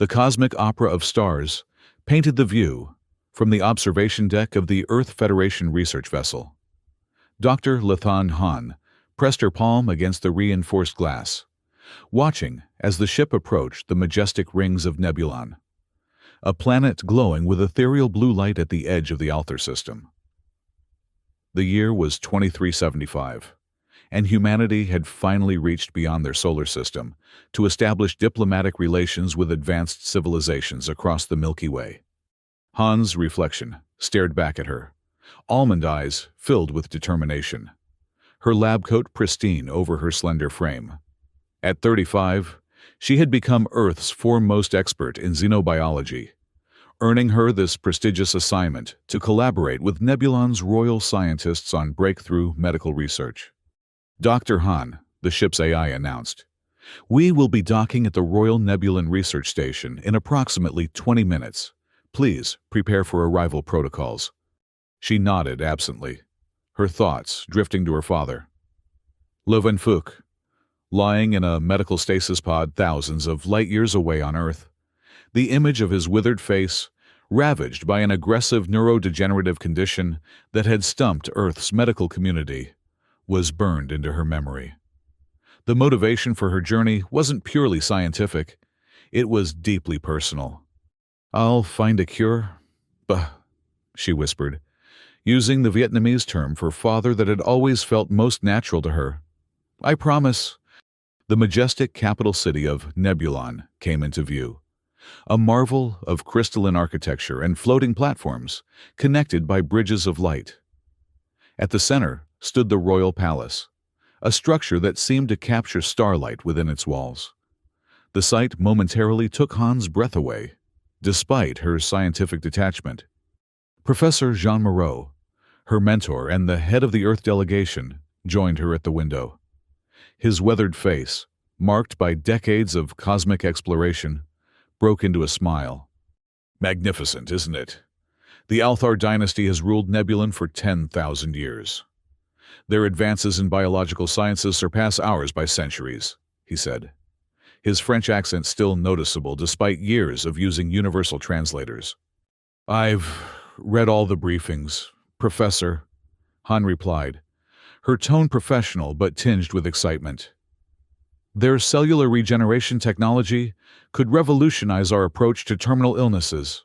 The cosmic opera of stars painted the view from the observation deck of the Earth Federation research vessel. Dr. Lathan Han pressed her palm against the reinforced glass, watching as the ship approached the majestic rings of Nebulon, a planet glowing with ethereal blue light at the edge of the Althar system. The year was 2375, and humanity had finally reached beyond their solar system to establish diplomatic relations with advanced civilizations across the Milky Way. Han's reflection stared back at her, almond eyes filled with determination, her lab coat pristine over her slender frame. At 35, she had become Earth's foremost expert in xenobiology, earning her this prestigious assignment to collaborate with Nebulon's royal scientists on breakthrough medical research. Dr. Han, the ship's AI, announced, "We will be docking at the Royal Nebulan Research Station in approximately 20 minutes. Please prepare for arrival protocols." She nodded absently, her thoughts drifting to her father. Le Van Fuch, lying in a medical stasis pod thousands of light-years away on Earth, the image of his withered face, ravaged by an aggressive neurodegenerative condition that had stumped Earth's medical community, was burned into her memory. The motivation for her journey wasn't purely scientific, it was deeply personal. "I'll find a cure." "Bah," she whispered, using the Vietnamese term for father that had always felt most natural to her. "I promise." The majestic capital city of Nebulon came into view, a marvel of crystalline architecture and floating platforms connected by bridges of light. At the center stood the royal palace, a structure that seemed to capture starlight within its walls. The sight momentarily took Han's breath away, despite her scientific detachment. Professor Jean Moreau, her mentor and the head of the Earth delegation, joined her at the window. His weathered face, marked by decades of cosmic exploration, broke into a smile. "Magnificent, isn't it? The Althar dynasty has ruled Nebulon for 10,000 years. Their advances in biological sciences surpass ours by centuries," he said, his French accent still noticeable despite years of using universal translators. "I've read all the briefings, Professor," Han replied, her tone professional but tinged with excitement. "Their cellular regeneration technology could revolutionize our approach to terminal illnesses."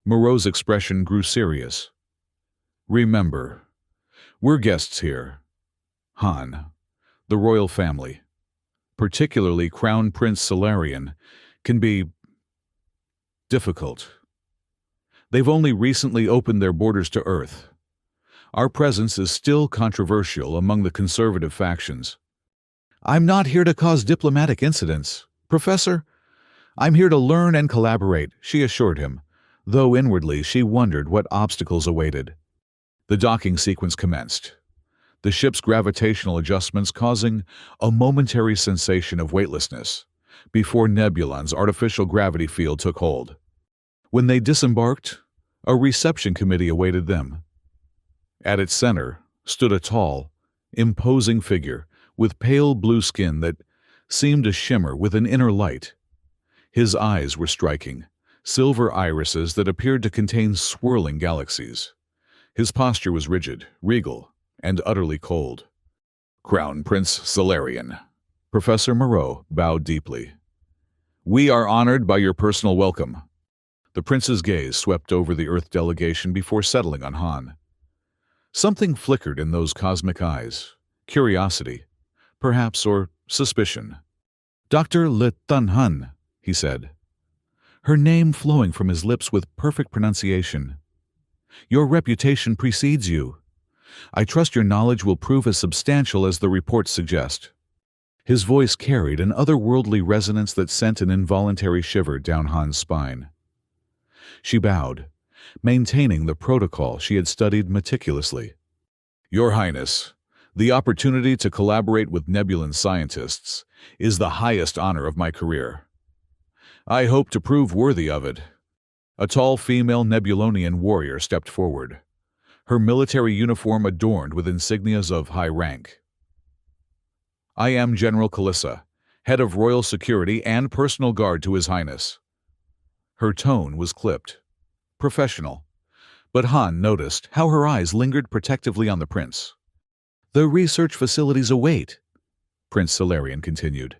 Moreau's expression grew serious. "Remember, we're guests here. Han, the royal family, particularly Crown Prince Solarian, can be difficult. They've only recently opened their borders to Earth. Our presence is still controversial among the conservative factions." "I'm not here to cause diplomatic incidents, Professor. I'm here to learn and collaborate," she assured him, though inwardly she wondered what obstacles awaited. The docking sequence commenced, the ship's gravitational adjustments causing a momentary sensation of weightlessness before Nebulon's artificial gravity field took hold. When they disembarked, a reception committee awaited them. At its center stood a tall, imposing figure with pale blue skin that seemed to shimmer with an inner light. His eyes were striking, silver irises that appeared to contain swirling galaxies. His posture was rigid, regal, and utterly cold. "Crown Prince Solarian." Professor Moreau bowed deeply. "We are honored by your personal welcome." The prince's gaze swept over the Earth delegation before settling on Han. Something flickered in those cosmic eyes, curiosity, perhaps, or suspicion. "Dr. Lathan Han," he said, her name flowing from his lips with perfect pronunciation. "Your reputation precedes you. I trust your knowledge will prove as substantial as the reports suggest." His voice carried an otherworldly resonance that sent an involuntary shiver down Han's spine. She bowed, maintaining the protocol she had studied meticulously. "Your Highness, the opportunity to collaborate with Nebulan scientists is the highest honor of my career. I hope to prove worthy of it." A tall female Nebulonian warrior stepped forward, her military uniform adorned with insignias of high rank. "I am General Kalissa, head of royal security and personal guard to His Highness." Her tone was clipped, professional, but Han noticed how her eyes lingered protectively on the prince. "The research facilities await," Prince Solarian continued.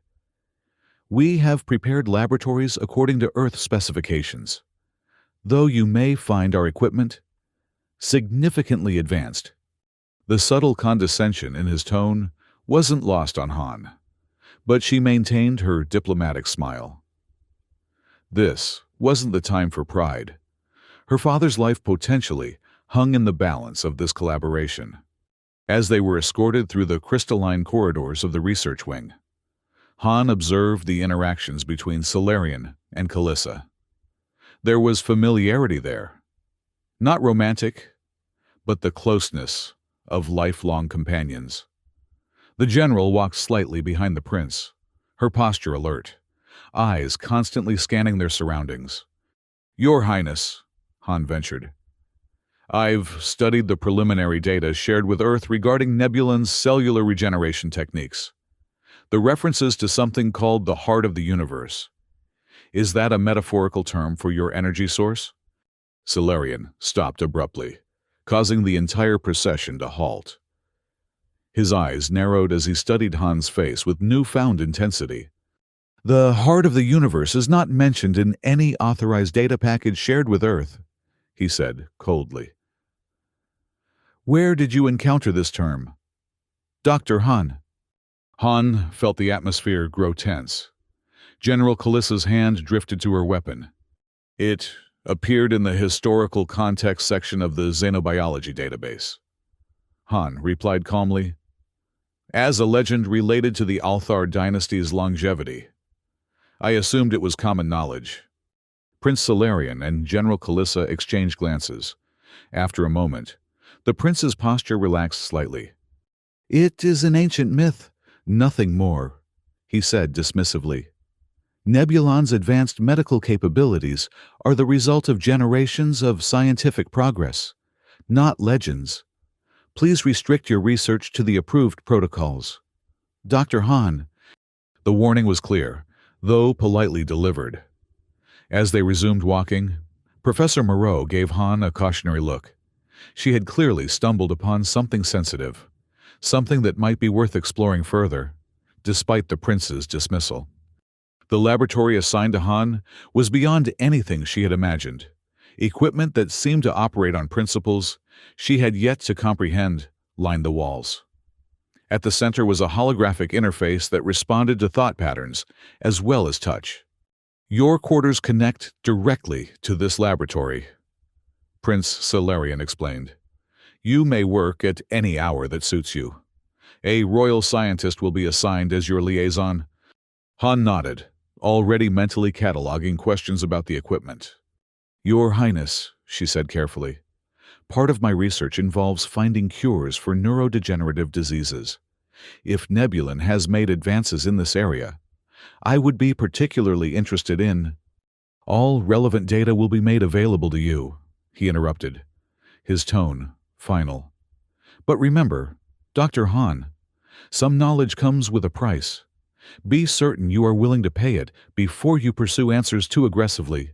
"We have prepared laboratories according to Earth specifications, though you may find our equipment significantly advanced." The subtle condescension in his tone wasn't lost on Han, but she maintained her diplomatic smile. This wasn't the time for pride. Her father's life potentially hung in the balance of this collaboration. As they were escorted through the crystalline corridors of the research wing, Han observed the interactions between Solarian and Kalissa. There was familiarity there. Not romantic, but the closeness of lifelong companions. The general walked slightly behind the prince, her posture alert, eyes constantly scanning their surroundings. "Your Highness," Han ventured, "I've studied the preliminary data shared with Earth regarding Nebulan's cellular regeneration techniques. The references to something called the heart of the universe. Is that a metaphorical term for your energy source?" Solarian stopped abruptly, causing the entire procession to halt. His eyes narrowed as he studied Han's face with newfound intensity. "The heart of the universe is not mentioned in any authorized data package shared with Earth," he said coldly. "Where did you encounter this term?" "Dr. Han." Han felt the atmosphere grow tense. General Kalissa's hand drifted to her weapon. "It appeared in the historical context section of the xenobiology database." Han replied calmly, "As a legend related to the Althar dynasty's longevity. I assumed it was common knowledge." Prince Solarian and General Kalissa exchanged glances. After a moment, the prince's posture relaxed slightly. "It is an ancient myth, nothing more," he said dismissively. "Nebulan's advanced medical capabilities are the result of generations of scientific progress, not legends. Please restrict your research to the approved protocols." "Dr. Han." The warning was clear, though politely delivered. As they resumed walking, Professor Moreau gave Han a cautionary look. She had clearly stumbled upon something sensitive, something that might be worth exploring further, despite the prince's dismissal. The laboratory assigned to Han was beyond anything she had imagined. Equipment that seemed to operate on principles she had yet to comprehend lined the walls. At the center was a holographic interface that responded to thought patterns as well as touch. "Your quarters connect directly to this laboratory," Prince Solarian explained. "You may work at any hour that suits you. A royal scientist will be assigned as your liaison." Han nodded, already mentally cataloging questions about the equipment. "Your Highness," she said carefully, "part of my research involves finding cures for neurodegenerative diseases. If Nebulan has made advances in this area, I would be particularly interested in—" "All relevant data will be made available to you," he interrupted, his tone final. "But remember, Dr. Han, some knowledge comes with a price. Be certain you are willing to pay it before you pursue answers too aggressively."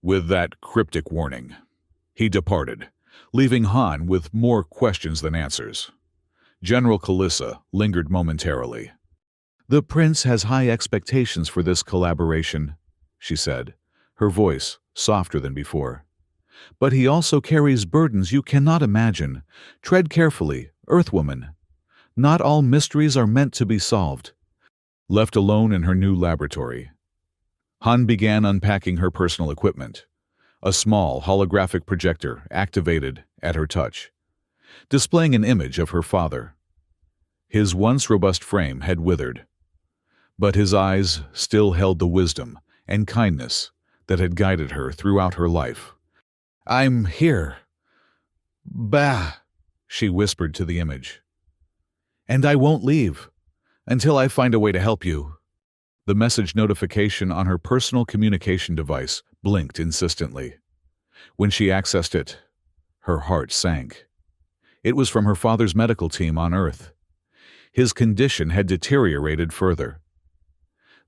With that cryptic warning, he departed, leaving Han with more questions than answers. General Kalissa lingered momentarily. "The prince has high expectations for this collaboration," she said, her voice softer than before. "But he also carries burdens you cannot imagine. Tread carefully, Earthwoman. Not all mysteries are meant to be solved." Left alone in her new laboratory, Han began unpacking her personal equipment. A small holographic projector activated at her touch, displaying an image of her father. His once robust frame had withered, but his eyes still held the wisdom and kindness that had guided her throughout her life. "I'm here. Bah," she whispered to the image. "And I won't leave until I find a way to help you." The message notification on her personal communication device blinked insistently. When she accessed it, her heart sank. It was from her father's medical team on Earth. His condition had deteriorated further.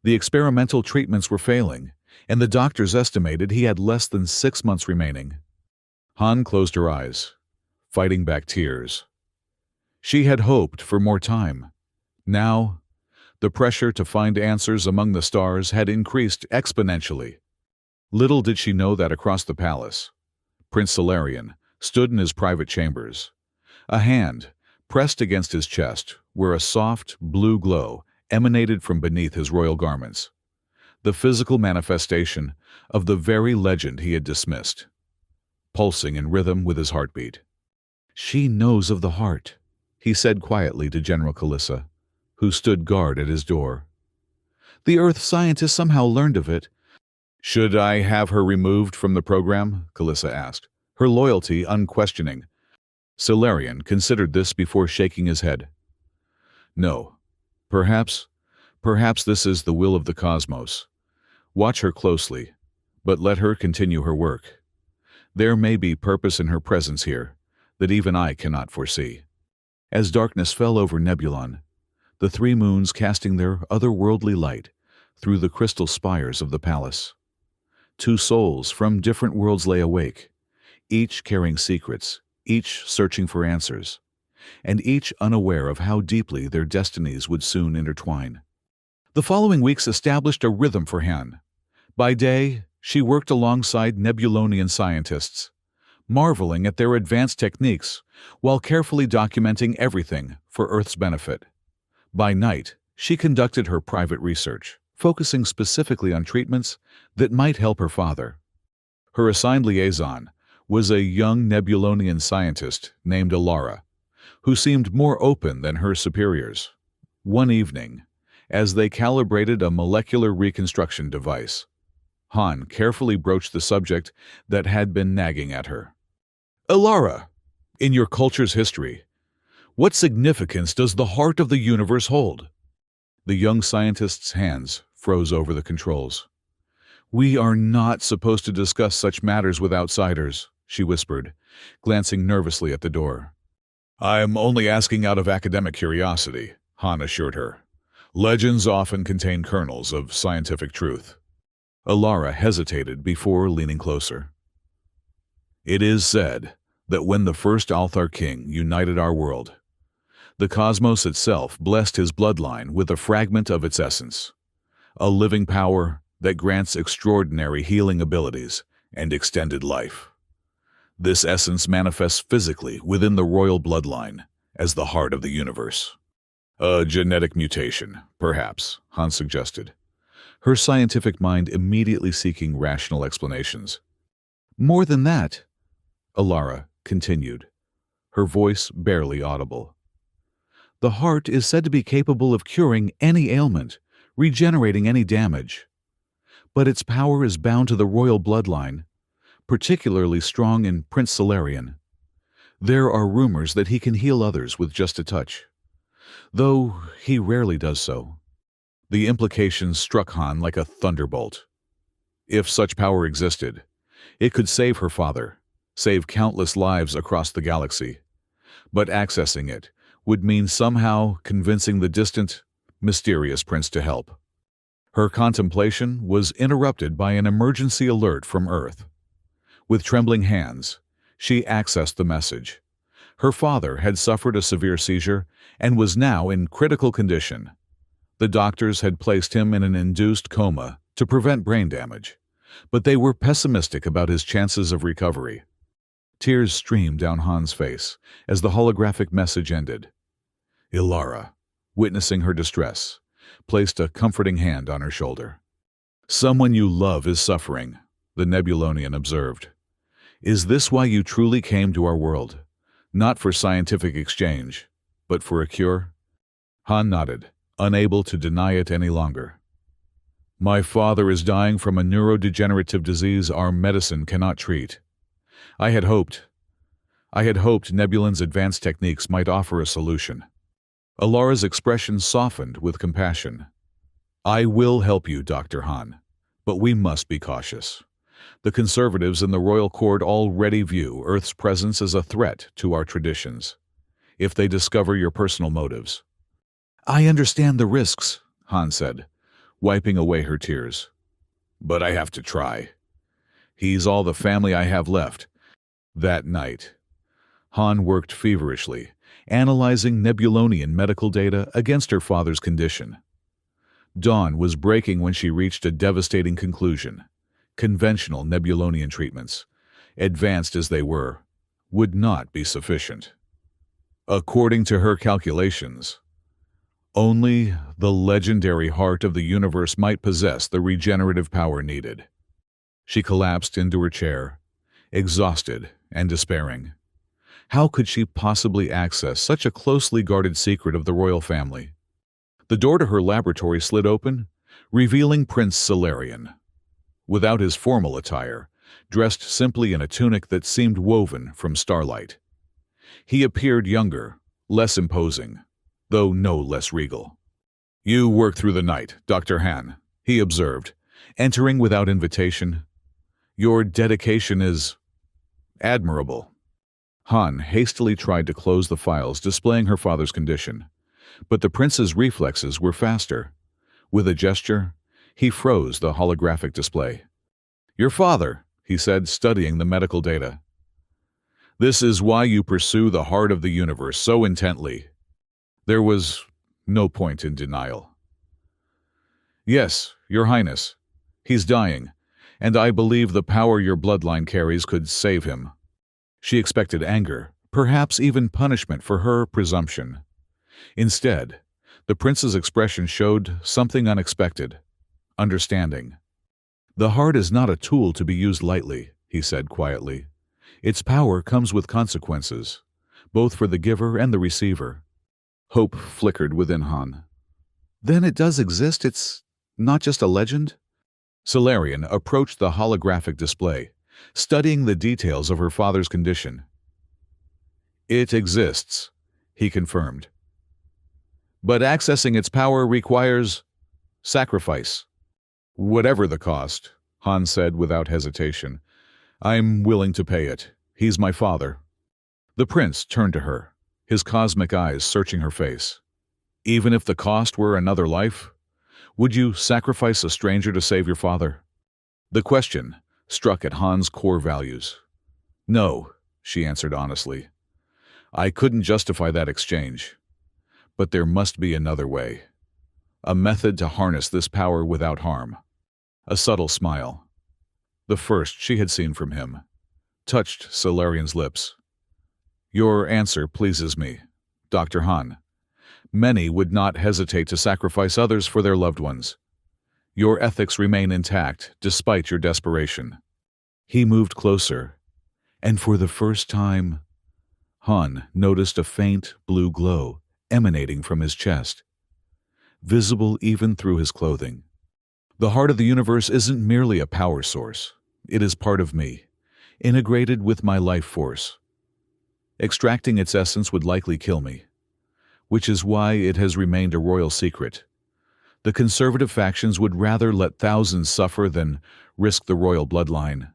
The experimental treatments were failing, and the doctors estimated he had less than 6 months remaining. Han closed her eyes, fighting back tears. She had hoped for more time. Now, the pressure to find answers among the stars had increased exponentially. Little did she know that across the palace, Prince Solarian stood in his private chambers, a hand pressed against his chest where a soft, blue glow emanated from beneath his royal garments, the physical manifestation of the very legend he had dismissed, pulsing in rhythm with his heartbeat. "She knows of the heart," he said quietly to General Kalissa, who stood guard at his door. "The Earth scientists somehow learned of it." "Should I have her removed from the program?" Kalissa asked, her loyalty unquestioning. Solarian considered this before shaking his head. "No. Perhaps this is the will of the cosmos. Watch her closely, but let her continue her work. There may be purpose in her presence here that even I cannot foresee." As darkness fell over Nebulon, the 3 moons casting their otherworldly light through the crystal spires of the palace, 2 souls from different worlds lay awake, each carrying secrets, each searching for answers, and each unaware of how deeply their destinies would soon intertwine. The following weeks established a rhythm for Han. By day, she worked alongside Nebulonian scientists, marveling at their advanced techniques while carefully documenting everything for Earth's benefit. By night, she conducted her private research, focusing specifically on treatments that might help her father. Her assigned liaison was a young Nebulonian scientist named Alara, who seemed more open than her superiors. One evening, as they calibrated a molecular reconstruction device, Han carefully broached the subject that had been nagging at her. "Alara, in your culture's history, what significance does the heart of the universe hold?" The young scientist's hands froze over the controls. "We are not supposed to discuss such matters with outsiders," she whispered, glancing nervously at the door. "I'm only asking out of academic curiosity," Han assured her. "Legends often contain kernels of scientific truth." Alara hesitated before leaning closer. "It is said that when the first Althar king united our world, the cosmos itself blessed his bloodline with a fragment of its essence, a living power that grants extraordinary healing abilities and extended life. This essence manifests physically within the royal bloodline as the heart of the universe." "A genetic mutation, perhaps," Han suggested, her scientific mind immediately seeking rational explanations. "More than that," Alara continued, her voice barely audible. "The heart is said to be capable of curing any ailment, regenerating any damage. But its power is bound to the royal bloodline, particularly strong in Prince Solarian. There are rumors that he can heal others with just a touch, though he rarely does so." The implications struck Han like a thunderbolt. If such power existed, it could save her father, save countless lives across the galaxy. But accessing it would mean somehow convincing the distant, mysterious prince to help. Her contemplation was interrupted by an emergency alert from Earth. With trembling hands, she accessed the message. Her father had suffered a severe seizure and was now in critical condition. The doctors had placed him in an induced coma to prevent brain damage, but they were pessimistic about his chances of recovery. Tears streamed down Han's face as the holographic message ended. Ilara, witnessing her distress, placed a comforting hand on her shoulder. "Someone you love is suffering," the Nebulonian observed. "Is this why you truly came to our world? Not for scientific exchange, but for a cure?" Han nodded, unable to deny it any longer. "My father is dying from a neurodegenerative disease our medicine cannot treat. I had hoped Nebulon's advanced techniques might offer a solution." Alara's expression softened with compassion. "I will help you, Dr. Han, but we must be cautious. The conservatives in the royal court already view Earth's presence as a threat to our traditions. If they discover your personal motives—" "I understand the risks," Han said, wiping away her tears. but I have to try. He's all the family I have left. That night, Han worked feverishly, analyzing Nebulonian medical data against her father's condition. Dawn was breaking when she reached a devastating conclusion. Conventional Nebulonian treatments, advanced as they were, would not be sufficient. According to her calculations, only the legendary heart of the universe might possess the regenerative power needed. She collapsed into her chair, exhausted and despairing. How could she possibly access such a closely guarded secret of the royal family? The door to her laboratory slid open, revealing Prince Salarian. Without his formal attire, dressed simply in a tunic that seemed woven from starlight. He appeared younger, less imposing, though no less regal. "You work through the night, Dr. Han," he observed, entering without invitation. "Your dedication is admirable." Han hastily tried to close the files displaying her father's condition, but the prince's reflexes were faster. With a gesture, he froze the holographic display. "Your father," he said, studying the medical data. "This is why you pursue the heart of the universe so intently." There was no point in denial. "Yes, Your Highness. He's dying, and I believe the power your bloodline carries could save him." She expected anger, perhaps even punishment for her presumption. Instead, the prince's expression showed something unexpected: understanding. "The heart is not a tool to be used lightly," he said quietly. "Its power comes with consequences, both for the giver and the receiver." Hope flickered within Han. "Then it does exist? It's not just a legend?" Salarian approached the holographic display, studying the details of her father's condition. "It exists," he confirmed. "But accessing its power requires sacrifice." "Whatever the cost," Han said without hesitation. "I'm willing to pay it. He's my father." The prince turned to her, his cosmic eyes searching her face. "Even if the cost were another life? Would you sacrifice a stranger to save your father?" The question struck at Han's core values. "No," she answered honestly. "I couldn't justify that exchange. But there must be another way. A method to harness this power without harm." A subtle smile, the first she had seen from him, touched Salarian's lips. "Your answer pleases me, Dr. Han. Many would not hesitate to sacrifice others for their loved ones. Your ethics remain intact despite your desperation." He moved closer, and for the first time, Han noticed a faint blue glow emanating from his chest, visible even through his clothing. "The heart of the universe isn't merely a power source. It is part of me, integrated with my life force. Extracting its essence would likely kill me, which is why it has remained a royal secret. The conservative factions would rather let thousands suffer than risk the royal bloodline."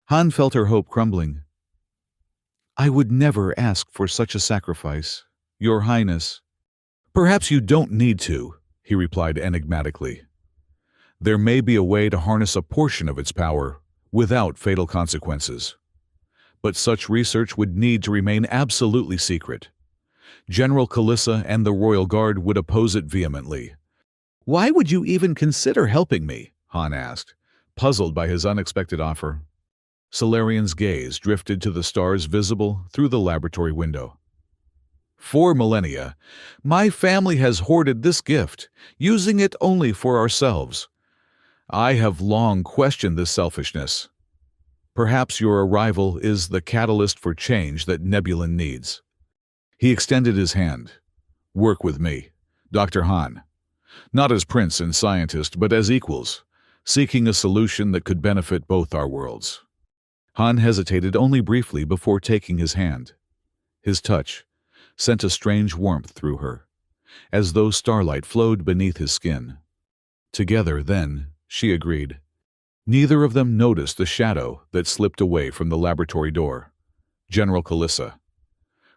Han felt her hope crumbling. "I would never ask for such a sacrifice, Your Highness." "Perhaps you don't need to," he replied enigmatically. "There may be a way to harness a portion of its power without fatal consequences. But such research would need to remain absolutely secret. General Kalissa and the Royal Guard would oppose it vehemently." "Why would you even consider helping me?" Han asked, puzzled by his unexpected offer. Salarian's gaze drifted to the stars visible through the laboratory window. "For millennia, my family has hoarded this gift, using it only for ourselves. I have long questioned this selfishness. Perhaps your arrival is the catalyst for change that Nebulon needs." He extended his hand. "Work with me, Dr. Han. Not as prince and scientist, but as equals, seeking a solution that could benefit both our worlds." Han hesitated only briefly before taking his hand. His touch sent a strange warmth through her, as though starlight flowed beneath his skin. Together, then, she agreed. Neither of them noticed the shadow that slipped away from the laboratory door. General Kalissa.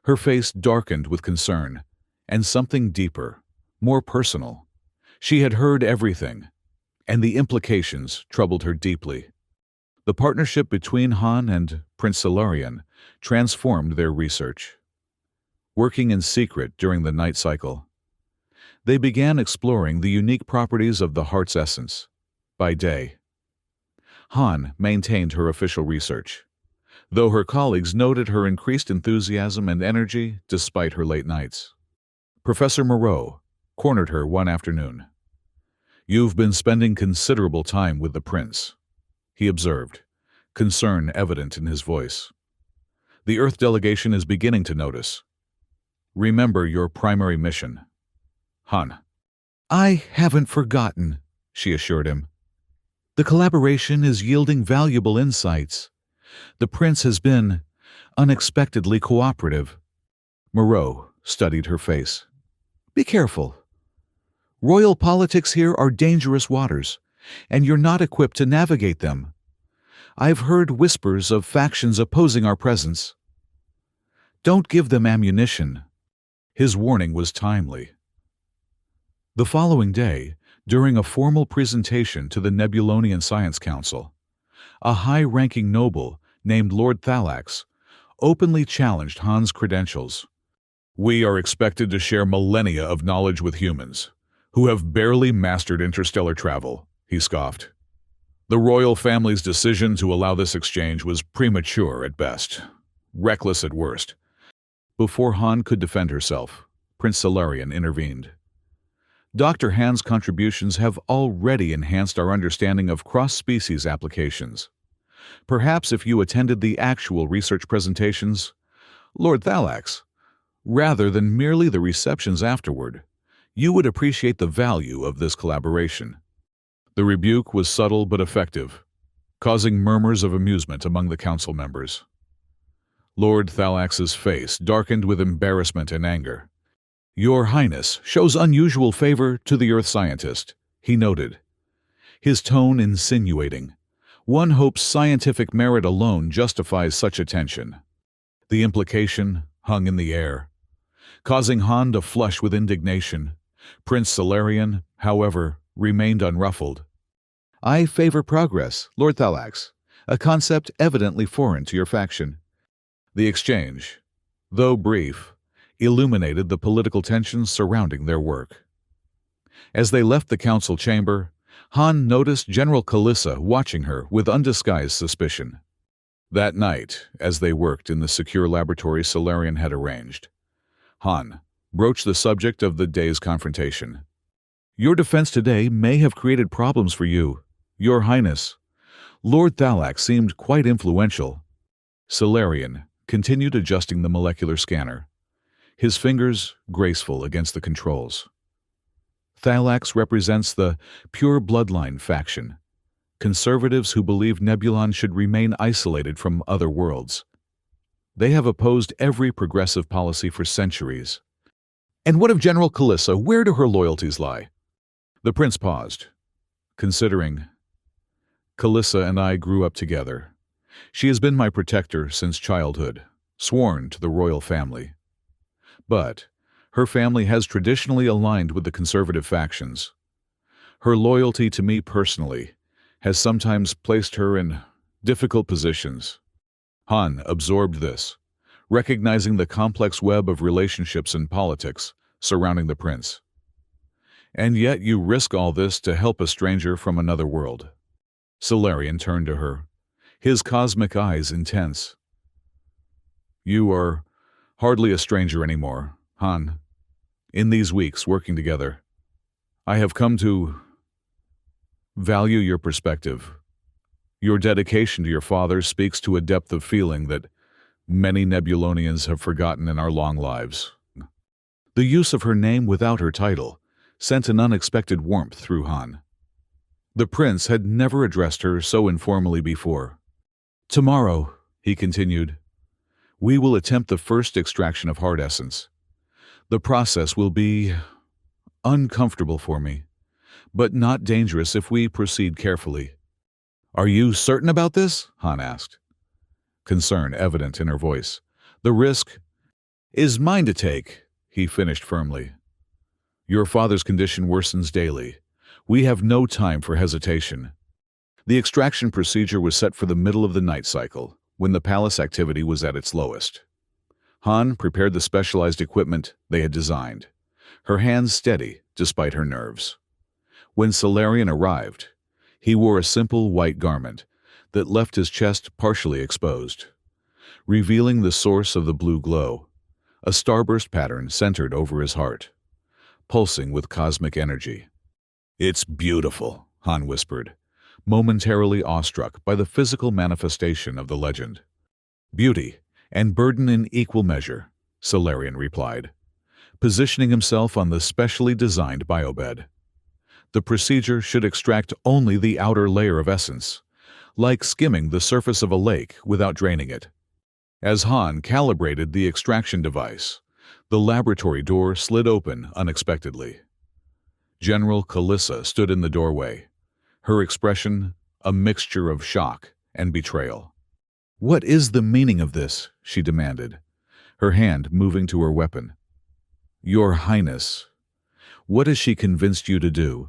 Her face darkened with concern, and something deeper, more personal. She had heard everything, and the implications troubled her deeply. The partnership between Han and Prince Solarian transformed their research. Working in secret during the night cycle, they began exploring the unique properties of the heart's essence. By day, Han maintained her official research, though her colleagues noted her increased enthusiasm and energy despite her late nights. Professor Moreau cornered her one afternoon. "You've been spending considerable time with the prince," he observed, concern evident in his voice. "The Earth delegation is beginning to notice. Remember your primary mission." Han. "I haven't forgotten," she assured him. "The collaboration is yielding valuable insights. The prince has been unexpectedly cooperative." Moreau studied her face. "Be careful. Royal politics here are dangerous waters, and you're not equipped to navigate them. I've heard whispers of factions opposing our presence. Don't give them ammunition." His warning was timely. The following day, during a formal presentation to the Nebulonian Science Council, a high-ranking noble named Lord Thalax openly challenged Han's credentials. "We are expected to share millennia of knowledge with humans, who have barely mastered interstellar travel," he scoffed. "The royal family's decision to allow this exchange was premature at best, reckless at worst." Before Han could defend herself, Prince Solarian intervened. "Dr. Han's contributions have already enhanced our understanding of cross-species applications. Perhaps if you attended the actual research presentations, Lord Thalax, rather than merely the receptions afterward, you would appreciate the value of this collaboration." The rebuke was subtle but effective, causing murmurs of amusement among the council members. Lord Thalax's face darkened with embarrassment and anger. "Your Highness shows unusual favor to the Earth scientist," he noted, his tone insinuating. "One hopes scientific merit alone justifies such attention." The implication hung in the air, causing Han to flush with indignation. Prince Solarian, however, remained unruffled. "I favor progress, Lord Thalax, a concept evidently foreign to your faction." The exchange, though brief, illuminated the political tensions surrounding their work. As they left the council chamber, Han noticed General Kalissa watching her with undisguised suspicion. That night, as they worked in the secure laboratory Solarian had arranged, Han broached the subject of the day's confrontation. "Your defense today may have created problems for you, Your Highness. Lord Thalax seemed quite influential." Solarian continued adjusting the molecular scanner, his fingers graceful against the controls. "Thalax represents the pure bloodline faction, conservatives who believe Nebulon should remain isolated from other worlds. They have opposed every progressive policy for centuries." "And what of General Kalissa? Where do her loyalties lie?" The prince paused, considering. "Kalissa and I grew up together. She has been my protector since childhood, sworn to the royal family. But her family has traditionally aligned with the conservative factions. Her loyalty to me personally has sometimes placed her in difficult positions." Han absorbed this, recognizing the complex web of relationships and politics surrounding the prince. "And yet you risk all this to help a stranger from another world." Solarian turned to her, his cosmic eyes intense. "You are hardly a stranger anymore, Han. In these weeks working together, I have come to value your perspective. Your dedication to your father speaks to a depth of feeling that many Nebulonians have forgotten in our long lives." The use of her name without her title sent an unexpected warmth through Han. The prince had never addressed her so informally before. "Tomorrow," he continued, "we will attempt the first extraction of heart essence. The process will be uncomfortable for me, but not dangerous if we proceed carefully." "Are you certain about this?" Han asked, concern evident in her voice. "The risk is mine to take," he finished firmly. "Your father's condition worsens daily. We have no time for hesitation. The extraction procedure was set for the middle of the night cycle, when the palace activity was at its lowest. Han prepared the specialized equipment they had designed, her hands steady despite her nerves. When Salarian arrived, he wore a simple white garment that left his chest partially exposed, revealing the source of the blue glow, a starburst pattern centered over his heart, pulsing with cosmic energy. "It's beautiful," Han whispered, momentarily awestruck by the physical manifestation of the legend. "Beauty and burden in equal measure," Salarian replied, positioning himself on the specially designed biobed. The procedure should extract only the outer layer of essence, like skimming the surface of a lake without draining it. As Han calibrated the extraction device, the laboratory door slid open unexpectedly. General Kalissa stood in the doorway, her expression a mixture of shock and betrayal. "What is the meaning of this?" she demanded, her hand moving to her weapon. "Your Highness, what has she convinced you to do?"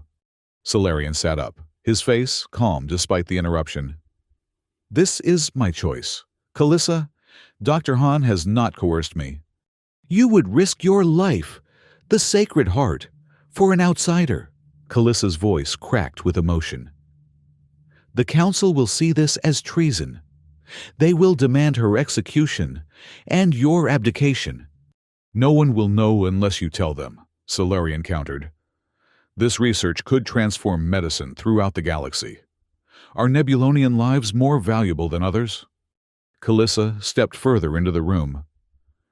Salarian sat up, his face calm despite the interruption. "This is my choice. Kalissa, Dr. Han has not coerced me." "You would risk your life, the Sacred Heart, for an outsider." Kalissa's voice cracked with emotion. "The Council will see this as treason. They will demand her execution and your abdication." "No one will know unless you tell them," Salarian countered. "This research could transform medicine throughout the galaxy. Are Nebulonian lives more valuable than others?" Kalissa stepped further into the room,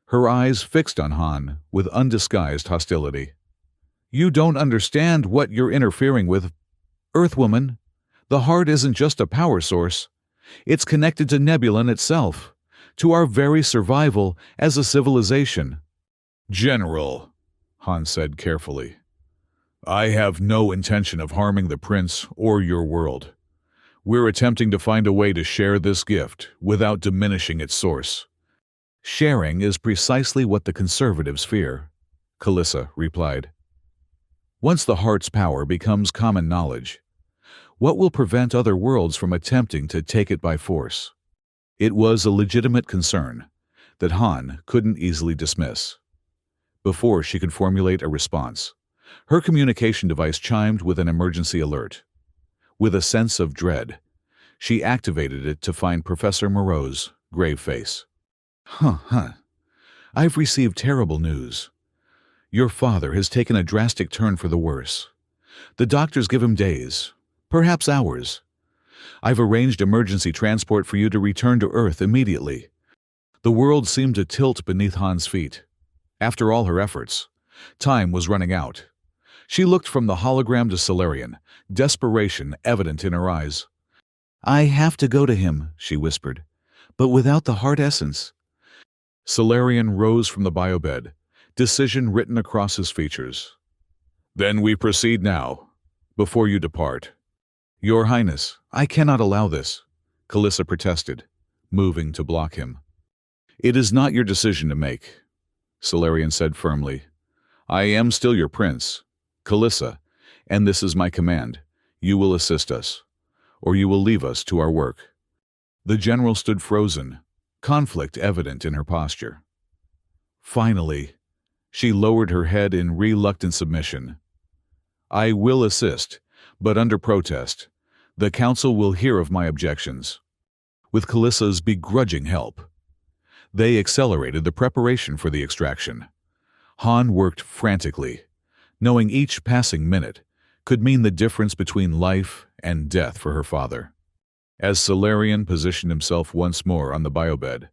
her eyes fixed on Han with undisguised hostility. "You don't understand what you're interfering with, Earthwoman. The heart isn't just a power source. It's connected to Nebulon itself, to our very survival as a civilization." "General," Han said carefully, "I have no intention of harming the prince or your world. We're attempting to find a way to share this gift without diminishing its source." "Sharing is precisely what the conservatives fear," Kalissa replied. "Once the heart's power becomes common knowledge, what will prevent other worlds from attempting to take it by force?" It was a legitimate concern that Han couldn't easily dismiss. Before she could formulate a response, her communication device chimed with an emergency alert. With a sense of dread, she activated it to find Professor Moreau's grave face. Huh. I've received terrible news. Your father has taken a drastic turn for the worse. The doctors give him days, perhaps hours. I've arranged emergency transport for you to return to Earth immediately." The world seemed to tilt beneath Han's feet. After all her efforts, time was running out. She looked from the hologram to Salarian, desperation evident in her eyes. "I have to go to him," she whispered, "but without the heart essence." Salarian rose from the biobed, decision written across his features. "Then we proceed now, before you depart." "Your Highness, I cannot allow this," Kalissa protested, moving to block him. "It is not your decision to make," Salarian said firmly. "I am still your prince, Kalissa, and this is my command. You will assist us, or you will leave us to our work." The general stood frozen, conflict evident in her posture. Finally, she lowered her head in reluctant submission. "I will assist, but under protest. The Council will hear of my objections." With Kalissa's begrudging help, they accelerated the preparation for the extraction. Han worked frantically, knowing each passing minute could mean the difference between life and death for her father. As Salarian positioned himself once more on the biobed,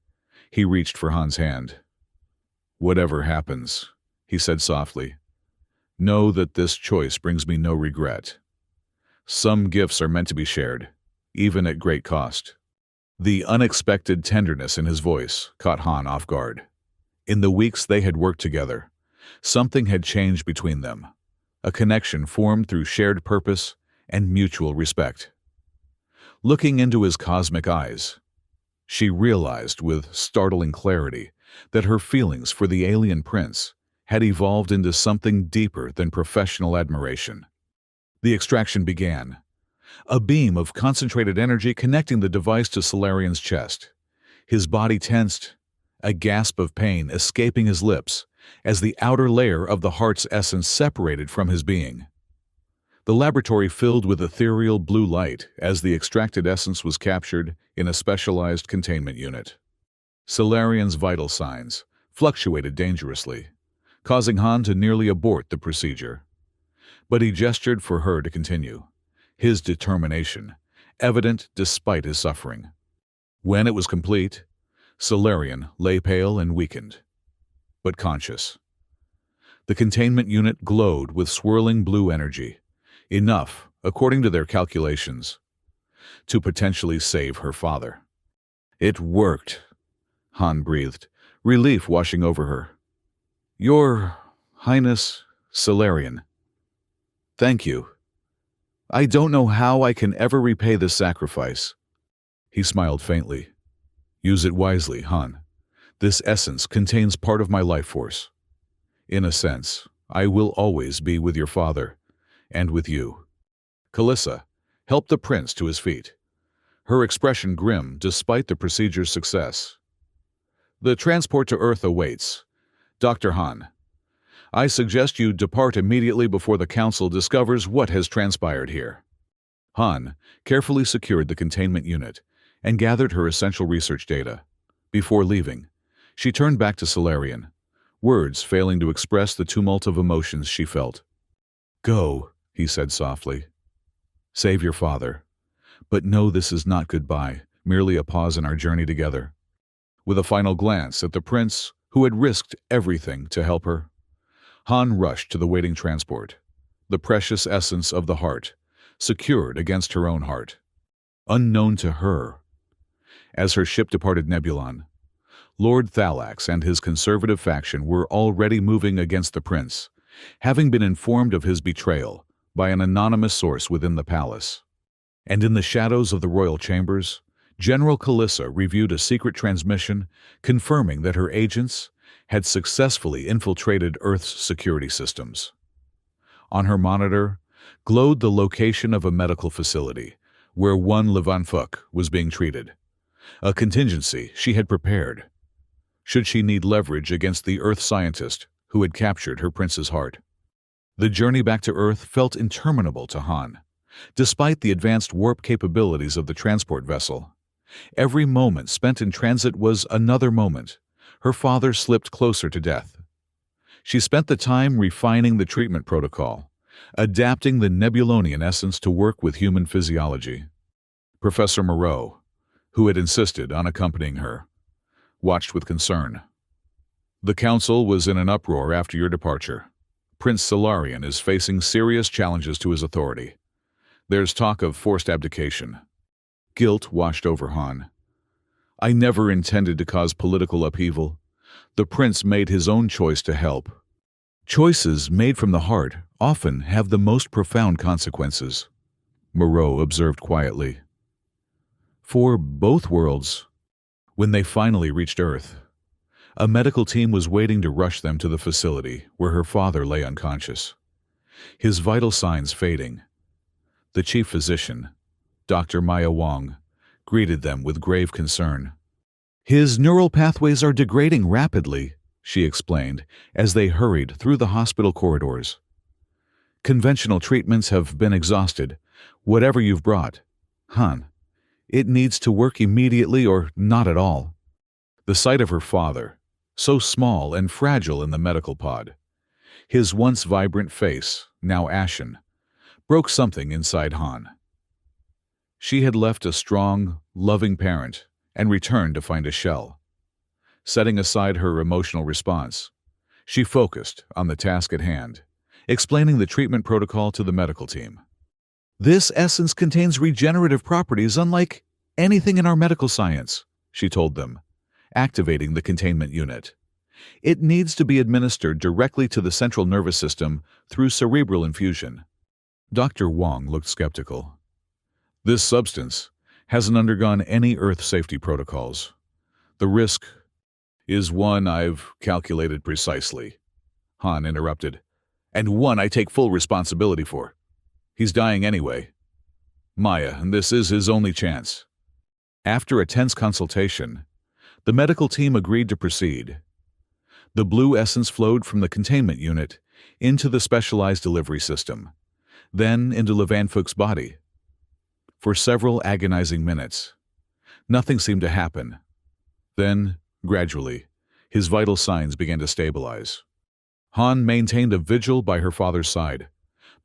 he reached for Han's hand. "Whatever happens," he said softly, "know that this choice brings me no regret. Some gifts are meant to be shared, even at great cost." The unexpected tenderness in his voice caught Han off guard. In the weeks they had worked together, something had changed between them, a connection formed through shared purpose and mutual respect. Looking into his cosmic eyes, she realized with startling clarity that her feelings for the alien prince had evolved into something deeper than professional admiration. The extraction began, a beam of concentrated energy connecting the device to Solarian's chest. His body tensed, a gasp of pain escaping his lips as the outer layer of the heart's essence separated from his being. The laboratory filled with ethereal blue light as the extracted essence was captured in a specialized containment unit. Solarian's vital signs fluctuated dangerously, causing Han to nearly abort the procedure. But he gestured for her to continue, his determination evident despite his suffering. When it was complete, Solarian lay pale and weakened, but conscious. The containment unit glowed with swirling blue energy, enough, according to their calculations, to potentially save her father. It worked, Han breathed, relief washing over her. Your Highness Solarian. Thank you. I don't know how I can ever repay this sacrifice. He smiled faintly. Use it wisely, Han. This essence contains part of my life force. In a sense, I will always be with your father, and with you. Kalissa helped the prince to his feet, her expression grim despite the procedure's success. The transport to Earth awaits. Dr. Han, I suggest you depart immediately before the Council discovers what has transpired here. Han carefully secured the containment unit and gathered her essential research data. Before leaving, she turned back to Solarian, words failing to express the tumult of emotions she felt. Go, he said softly. Save your father. But know this is not goodbye, merely a pause in our journey together. With a final glance at the prince, who had risked everything to help her, Han rushed to the waiting transport, the precious essence of the heart, secured against her own heart. Unknown to her. As her ship departed Nebulon, Lord Thalax and his conservative faction were already moving against the prince, having been informed of his betrayal by an anonymous source within the palace. And in the shadows of the royal chambers, General Kalissa reviewed a secret transmission confirming that her agents had successfully infiltrated Earth's security systems. On her monitor glowed the location of a medical facility where one Levanfuk was being treated, a contingency she had prepared, should she need leverage against the Earth scientist who had captured her prince's heart. The journey back to Earth felt interminable to Han, despite the advanced warp capabilities of the transport vessel. Every moment spent in transit was another moment. Her father slipped closer to death. She spent the time refining the treatment protocol, adapting the Nebulonian essence to work with human physiology. Professor Moreau, who had insisted on accompanying her, watched with concern. The council was in an uproar after your departure. Prince Solarian is facing serious challenges to his authority. There's talk of forced abdication. Guilt washed over Han. I never intended to cause political upheaval. The prince made his own choice to help. Choices made from the heart often have the most profound consequences, Moreau observed quietly. For both worlds, when they finally reached Earth, a medical team was waiting to rush them to the facility where her father lay unconscious, his vital signs fading. The chief physician, Dr. Maya Wong, greeted them with grave concern. His neural pathways are degrading rapidly, she explained as they hurried through the hospital corridors. Conventional treatments have been exhausted. Whatever you've brought, Han, it needs to work immediately or not at all. The sight of her father, so small and fragile in the medical pod, his once vibrant face, now ashen, broke something inside Han. She had left a strong, loving parent and returned to find a shell. Setting aside her emotional response, she focused on the task at hand, explaining the treatment protocol to the medical team. This essence contains regenerative properties unlike anything in our medical science, she told them, activating the containment unit. It needs to be administered directly to the central nervous system through cerebral infusion. Dr. Wong looked skeptical. This substance hasn't undergone any Earth safety protocols. The risk is one I've calculated precisely, Han interrupted, and one I take full responsibility for. He's dying anyway. Maya, and this is his only chance. After a tense consultation, the medical team agreed to proceed. The blue essence flowed from the containment unit into the specialized delivery system, then into Levanfuk's body. For several agonizing minutes, nothing seemed to happen. Then, gradually, his vital signs began to stabilize. Han maintained a vigil by her father's side,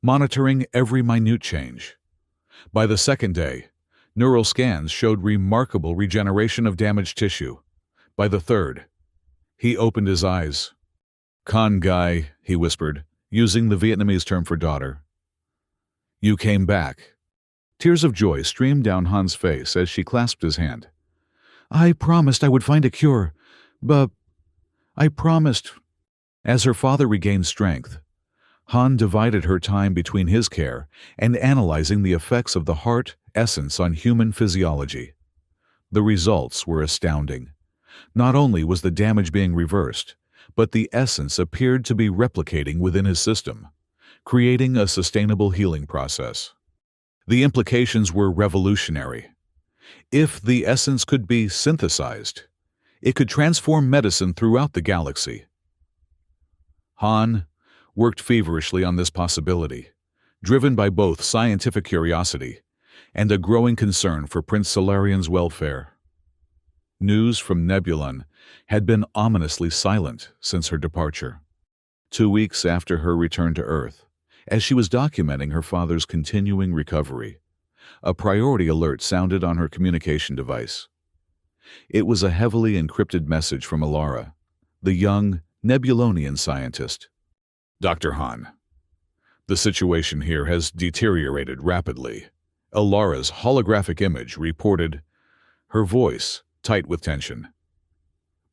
monitoring every minute change. By the second day, neural scans showed remarkable regeneration of damaged tissue. By the third, he opened his eyes. "Con Gai," he whispered, using the Vietnamese term for daughter. "You came back." Tears of joy streamed down Han's face as she clasped his hand. "I promised I would find a cure, but I promised." As her father regained strength, Han divided her time between his care and analyzing the effects of the heart essence on human physiology. The results were astounding. Not only was the damage being reversed, but the essence appeared to be replicating within his system, creating a sustainable healing process. The implications were revolutionary. If the essence could be synthesized, it could transform medicine throughout the galaxy. Han worked feverishly on this possibility, driven by both scientific curiosity and a growing concern for Prince Solarian's welfare. News from Nebulon had been ominously silent since her departure. 2 weeks after her return to Earth, as she was documenting her father's continuing recovery, a priority alert sounded on her communication device. It was a heavily encrypted message from Alara, the young Nebulonian scientist. "Dr. Han, the situation here has deteriorated rapidly," Alara's holographic image reported, her voice tight with tension.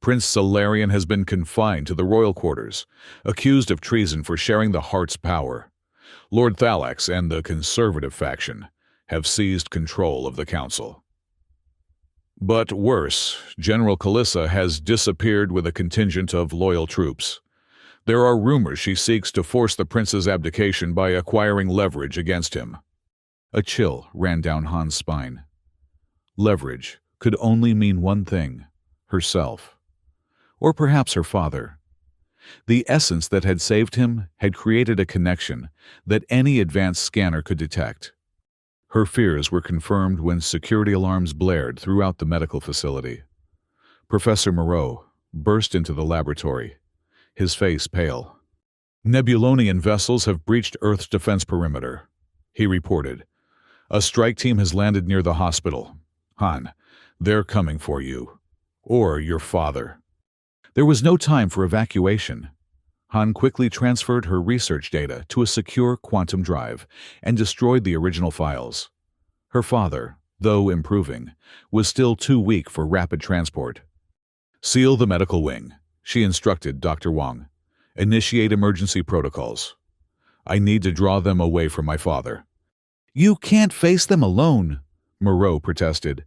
"Prince Solarian has been confined to the royal quarters, accused of treason for sharing the heart's power. Lord Thalax and the conservative faction have seized control of the council. But worse, General Kalissa has disappeared with a contingent of loyal troops. There are rumors she seeks to force the prince's abdication by acquiring leverage against him." A chill ran down Han's spine. Leverage could only mean one thing: herself. Or perhaps her father. The essence that had saved him had created a connection that any advanced scanner could detect. Her fears were confirmed when security alarms blared throughout the medical facility. Professor Moreau burst into the laboratory, his face pale. "Nebulonian vessels have breached Earth's defense perimeter," he reported. "A strike team has landed near the hospital. Han, they're coming for you. Or your father." There was no time for evacuation. Han quickly transferred her research data to a secure quantum drive and destroyed the original files. Her father, though improving, was still too weak for rapid transport. "Seal the medical wing," she instructed Dr. Wang. "Initiate emergency protocols. I need to draw them away from my father." "You can't face them alone," Moreau protested.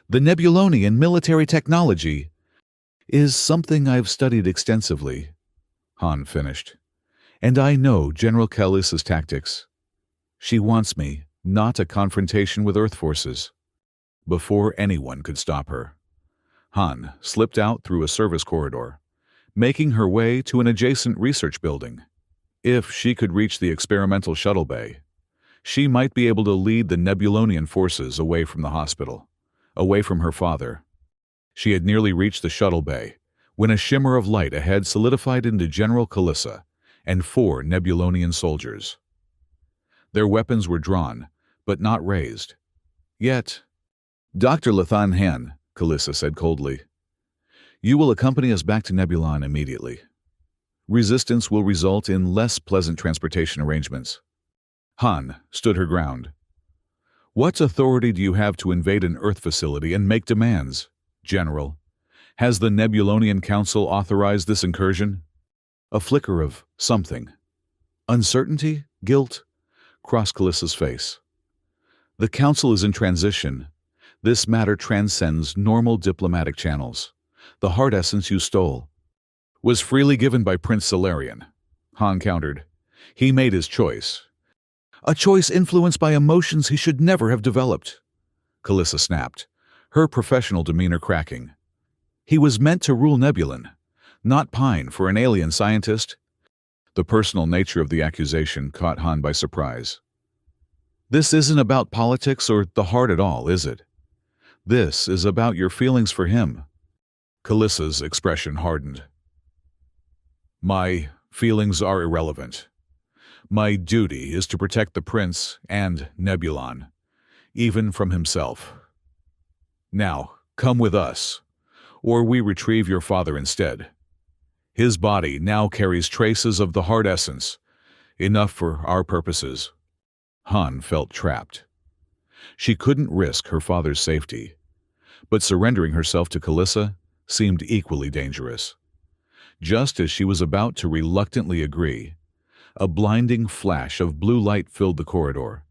"The Nebulonian military technology is something I've studied extensively," Han finished. "And I know General Kalissa's tactics. She wants me, not a confrontation with Earth forces." Before anyone could stop her, Han slipped out through a service corridor, making her way to an adjacent research building. If she could reach the experimental shuttle bay, she might be able to lead the Nebulonian forces away from the hospital, away from her father. She had nearly reached the shuttle bay when a shimmer of light ahead solidified into General Kalissa and 4 Nebulonian soldiers. Their weapons were drawn, but not raised. Yet, "Dr. Lathan Han," Kalissa said coldly, "you will accompany us back to Nebulon immediately. Resistance will result in less pleasant transportation arrangements." Han stood her ground. "What authority do you have to invade an Earth facility and make demands, General? Has the Nebulonian Council authorized this incursion?" A flicker of something. Uncertainty? Guilt? Crossed Kalissa's face. "The Council is in transition. This matter transcends normal diplomatic channels. The heart essence you stole was freely given by Prince Solarian," Han countered. "He made his choice. A choice influenced by emotions he should never have developed. Calissa snapped, her professional demeanor cracking. He was meant to rule Nebulan, not pine for an alien scientist. The personal nature of the accusation caught Han by surprise. This isn't about politics or the heart at all, is it? This is about your feelings for him. Calissa's expression hardened. My feelings are irrelevant. My duty is to protect the prince and Nebulan, even from himself. Now, come with us, or we retrieve your father instead. His body now carries traces of the heart essence, enough for our purposes. Han felt trapped. She couldn't risk her father's safety, but surrendering herself to Calissa seemed equally dangerous. Just as she was about to reluctantly agree, a blinding flash of blue light filled the corridor.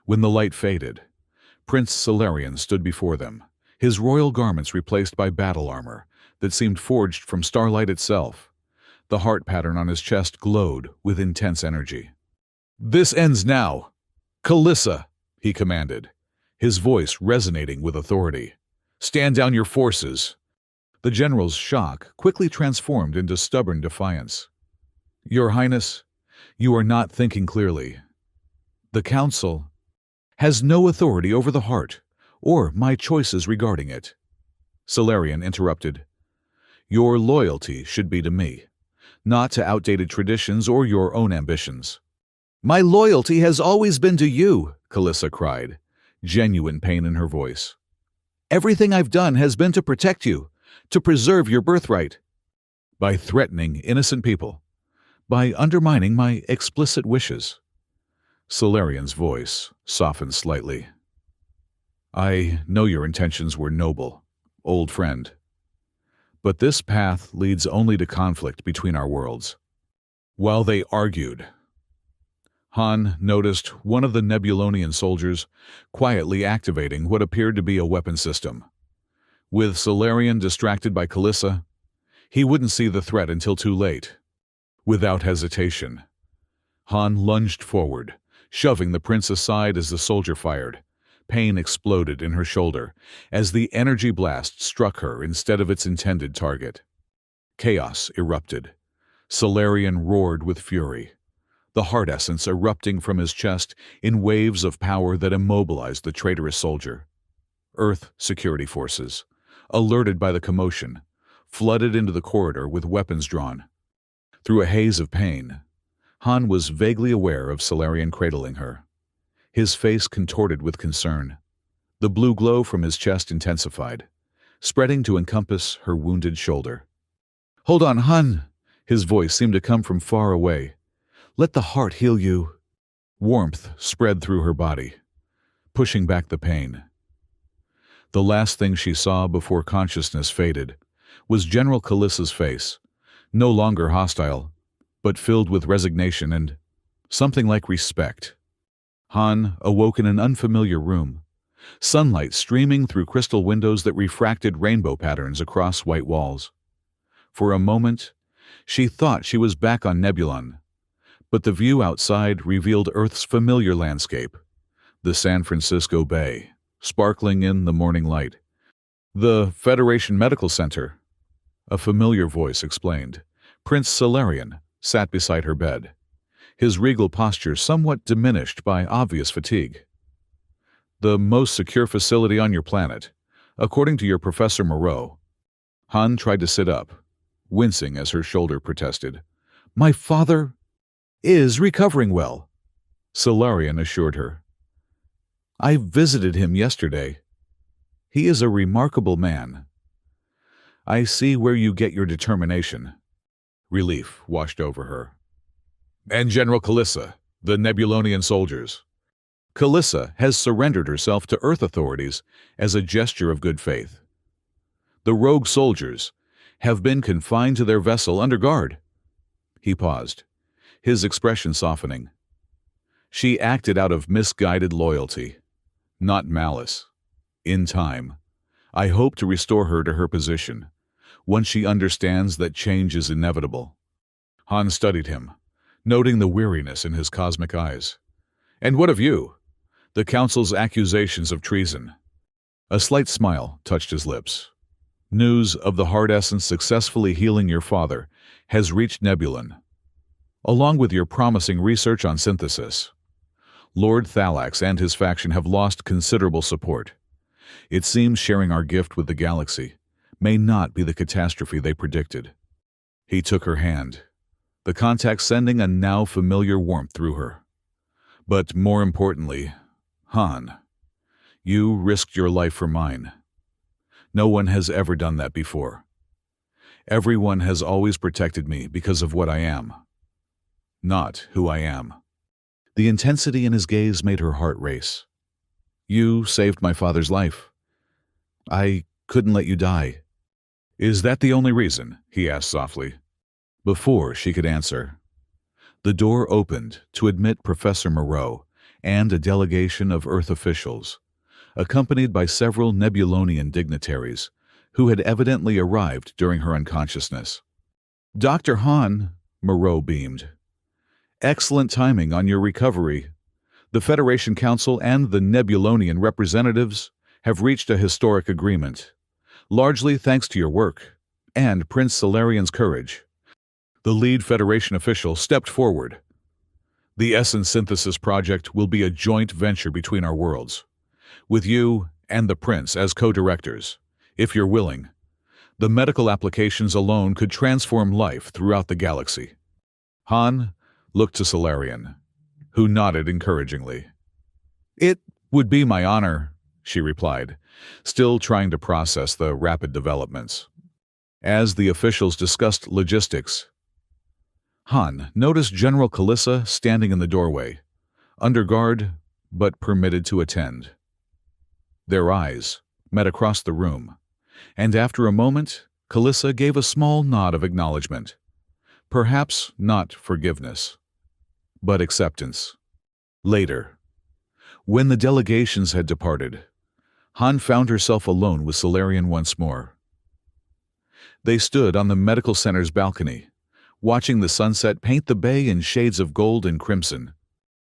When the light faded, Prince Salarian stood before them, his royal garments replaced by battle armor that seemed forged from starlight itself. The heart pattern on his chest glowed with intense energy. "This ends now! Calissa!" he commanded, his voice resonating with authority. "Stand down your forces!" The general's shock quickly transformed into stubborn defiance. "Your Highness, you are not thinking clearly. The Council has no authority over the heart, or my choices regarding it." Salarian interrupted. "Your loyalty should be to me, not to outdated traditions or your own ambitions." "My loyalty has always been to you," Calissa cried, genuine pain in her voice. "Everything I've done has been to protect you, to preserve your birthright. By threatening innocent people, by undermining my explicit wishes." Salarian's voice softened slightly. "I know your intentions were noble, old friend. But this path leads only to conflict between our worlds." While they argued, Han noticed one of the Nebulonian soldiers quietly activating what appeared to be a weapon system. With Salarian distracted by Calissa, he wouldn't see the threat until too late. Without hesitation, Han lunged forward, shoving the prince aside as the soldier fired. Pain exploded in her shoulder as the energy blast struck her instead of its intended target. Chaos erupted. Salarian roared with fury, the heart essence erupting from his chest in waves of power that immobilized the traitorous soldier. Earth security forces, alerted by the commotion, flooded into the corridor with weapons drawn. Through a haze of pain, Han was vaguely aware of Salarian cradling her. His face contorted with concern. The blue glow from his chest intensified, spreading to encompass her wounded shoulder. "Hold on, Han!" His voice seemed to come from far away. "Let the heart heal you." Warmth spread through her body, pushing back the pain. The last thing she saw before consciousness faded was General Calissa's face, no longer hostile, but filled with resignation and something like respect. Han awoke in an unfamiliar room, sunlight streaming through crystal windows that refracted rainbow patterns across white walls. For a moment, she thought she was back on Nebulan, but the view outside revealed Earth's familiar landscape, the San Francisco Bay, sparkling in the morning light. "The Federation Medical Center," a familiar voice explained. Prince Salarian sat beside her bed, his regal posture somewhat diminished by obvious fatigue. "The most secure facility on your planet, according to your Professor Moreau." Han tried to sit up, wincing as her shoulder protested. "My father is recovering well," Salarian assured her. "I visited him yesterday. He is a remarkable man." "I see where you get your determination." Relief washed over her. "And General Calissa, the Nebulonian soldiers." "Calissa has surrendered herself to Earth authorities as a gesture of good faith. The rogue soldiers have been confined to their vessel under guard." He paused, his expression softening. "She acted out of misguided loyalty, not malice. In time, I hope to restore her to her position, once she understands that change is inevitable." Han studied him, noting the weariness in his cosmic eyes. And what of you? The Council's accusations of treason. A slight smile touched his lips. News of the heart essence successfully healing your father has reached Nebulon, along with your promising research on synthesis. Lord Thalax and his faction have lost considerable support. It seems sharing our gift with the galaxy may not be the catastrophe they predicted. He took her hand, the contact sending a now familiar warmth through her. But more importantly, Han, you risked your life for mine. No one has ever done that before. Everyone has always protected me because of what I am, not who I am. The intensity in his gaze made her heart race. You saved my father's life. I couldn't let you die. Is that the only reason? He asked softly. Before she could answer, the door opened to admit Professor Moreau and a delegation of Earth officials, accompanied by several Nebulonian dignitaries who had evidently arrived during her unconsciousness. Dr. Han, Moreau beamed. Excellent timing on your recovery. The Federation Council and the Nebulonian representatives have reached a historic agreement, largely thanks to your work and Prince Solarian's courage. The lead Federation official stepped forward. The Essence Synthesis Project will be a joint venture between our worlds, with you and the Prince as co-directors, if you're willing. The medical applications alone could transform life throughout the galaxy. Han looked to Solarian, who nodded encouragingly. It would be my honor, she replied, still trying to process the rapid developments. As the officials discussed logistics, Han noticed General Kalissa standing in the doorway, under guard but permitted to attend. Their eyes met across the room, and after a moment, Kalissa gave a small nod of acknowledgement. Perhaps not forgiveness, but acceptance. Later, when the delegations had departed, Han found herself alone with Solarian once more. They stood on the medical center's balcony, watching the sunset paint the bay in shades of gold and crimson.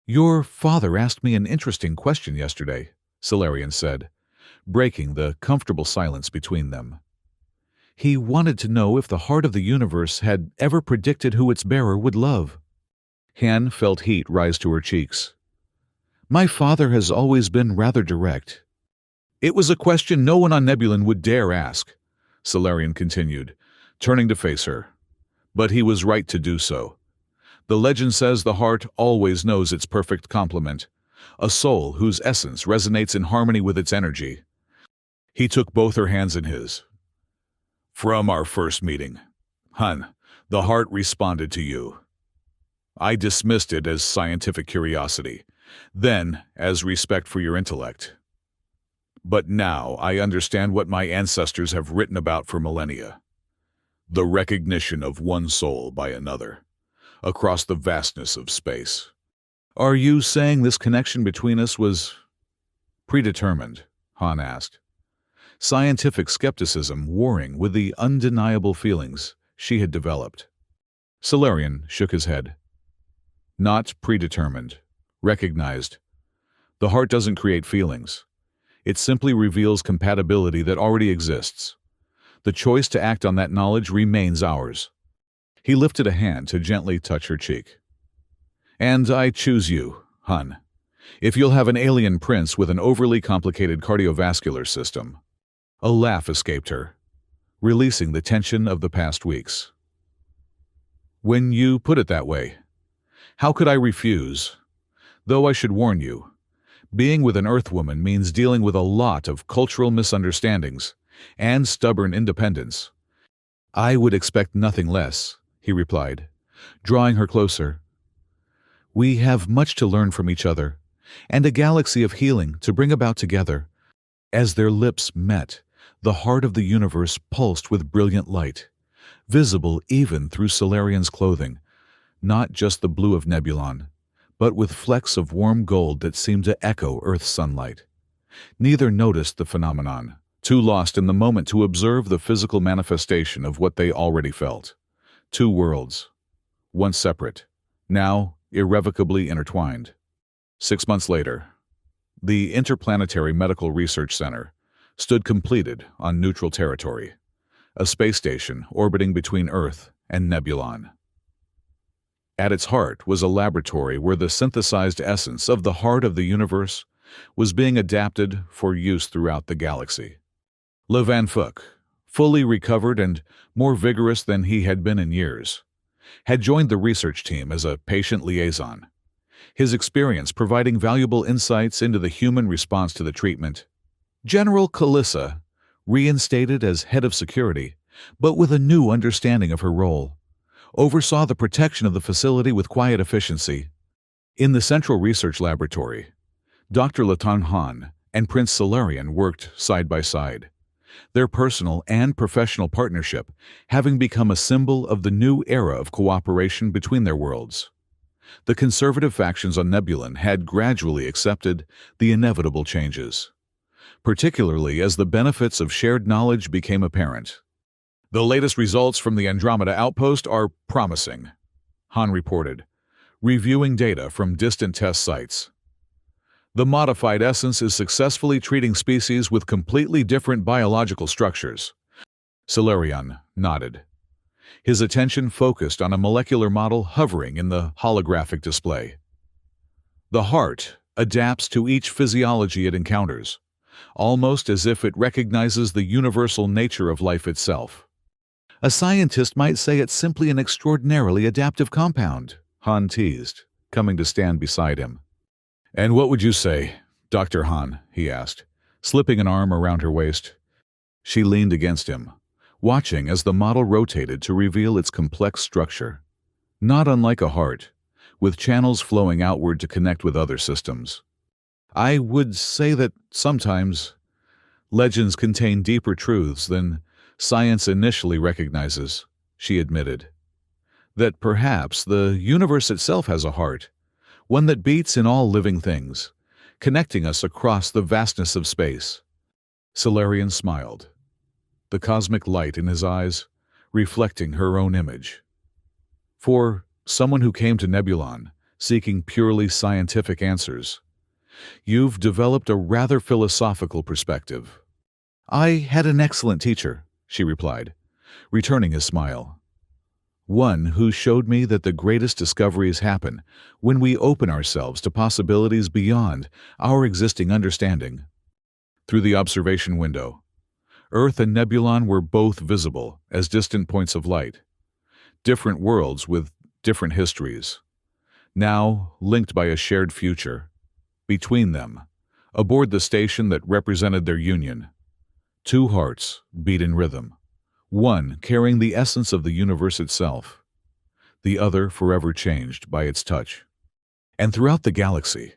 Your father asked me an interesting question yesterday, Solarian said, breaking the comfortable silence between them. He wanted to know if the heart of the universe had ever predicted who its bearer would love. Han felt heat rise to her cheeks. My father has always been rather direct. It was a question no one on Nebulon would dare ask, Solarian continued, turning to face her. But he was right to do so. The legend says the heart always knows its perfect complement, a soul whose essence resonates in harmony with its energy. He took both her hands in his. From our first meeting, Han, the heart responded to you. I dismissed it as scientific curiosity, then as respect for your intellect. But now I understand what my ancestors have written about for millennia. The recognition of one soul by another, across the vastness of space. Are you saying this connection between us was predetermined? Han asked, scientific skepticism warring with the undeniable feelings she had developed. Solarian shook his head. Not predetermined, recognized. The heart doesn't create feelings. It simply reveals compatibility that already exists. The choice to act on that knowledge remains ours. He lifted a hand to gently touch her cheek. And I choose you, Han, if you'll have an alien prince with an overly complicated cardiovascular system. A laugh escaped her, releasing the tension of the past weeks. When you put it that way, how could I refuse? Though I should warn you, being with an Earthwoman means dealing with a lot of cultural misunderstandings and stubborn independence. I would expect nothing less, he replied, drawing her closer. We have much to learn from each other, and a galaxy of healing to bring about together. As their lips met, the heart of the universe pulsed with brilliant light, visible even through Solarian's clothing, not just the blue of Nebulon, but with flecks of warm gold that seemed to echo Earth's sunlight. Neither noticed the phenomenon, too lost in the moment to observe the physical manifestation of what they already felt. Two worlds, once separate, now irrevocably intertwined. 6 months later, the Interplanetary Medical Research Center stood completed on neutral territory, a space station orbiting between Earth and Nebulon. At its heart was a laboratory where the synthesized essence of the heart of the universe was being adapted for use throughout the galaxy. Le Van Fook, fully recovered and more vigorous than he had been in years, had joined the research team as a patient liaison, his experience providing valuable insights into the human response to the treatment. General Kalissa, reinstated as head of security, but with a new understanding of her role, oversaw the protection of the facility with quiet efficiency. In the Central Research Laboratory, Dr. Latan Han and Prince Solarian worked side by side, their personal and professional partnership having become a symbol of the new era of cooperation between their worlds. The conservative factions on Nebulon had gradually accepted the inevitable changes, particularly as the benefits of shared knowledge became apparent. "The latest results from the Andromeda outpost are promising," Han reported, reviewing data from distant test sites. "The modified essence is successfully treating species with completely different biological structures." Solarian nodded, his attention focused on a molecular model hovering in the holographic display. "The heart adapts to each physiology it encounters, almost as if it recognizes the universal nature of life itself." "A scientist might say it's simply an extraordinarily adaptive compound," Han teased, coming to stand beside him. "And what would you say, Dr. Han?" he asked, slipping an arm around her waist. She leaned against him, watching as the model rotated to reveal its complex structure. Not unlike a heart, with channels flowing outward to connect with other systems. "I would say that sometimes legends contain deeper truths than science initially recognizes," she admitted. "That perhaps the universe itself has a heart, one that beats in all living things, connecting us across the vastness of space." Solarian smiled, the cosmic light in his eyes reflecting her own image. "For someone who came to Nebulon seeking purely scientific answers, you've developed a rather philosophical perspective." "I had an excellent teacher," she replied, returning his smile. "One who showed me that the greatest discoveries happen when we open ourselves to possibilities beyond our existing understanding." Through the observation window, Earth and Nebulon were both visible as distant points of light, different worlds with different histories, now linked by a shared future. Between them, aboard the station that represented their union, two hearts beat in rhythm, one carrying the essence of the universe itself, the other forever changed by its touch. And throughout the galaxy,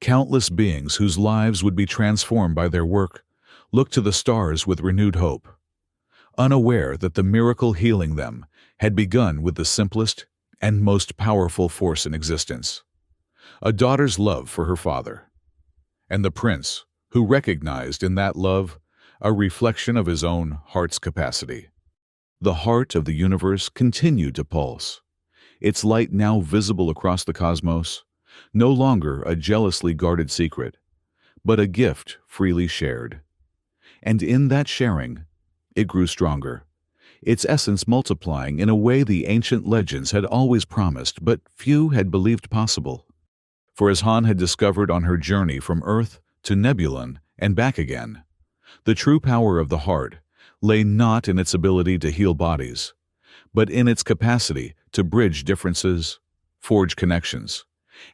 countless beings whose lives would be transformed by their work looked to the stars with renewed hope, unaware that the miracle healing them had begun with the simplest and most powerful force in existence: a daughter's love for her father, and the prince who recognized in that love a reflection of his own heart's capacity. The heart of the universe continued to pulse, its light now visible across the cosmos, no longer a jealously guarded secret, but a gift freely shared. And in that sharing, it grew stronger, its essence multiplying in a way the ancient legends had always promised but few had believed possible. For as Han had discovered on her journey from Earth to Nebulon and back again, the true power of the heart lay not in its ability to heal bodies, but in its capacity to bridge differences, forge connections,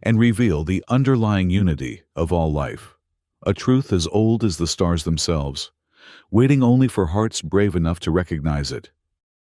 and reveal the underlying unity of all life. A truth as old as the stars themselves, waiting only for hearts brave enough to recognize it.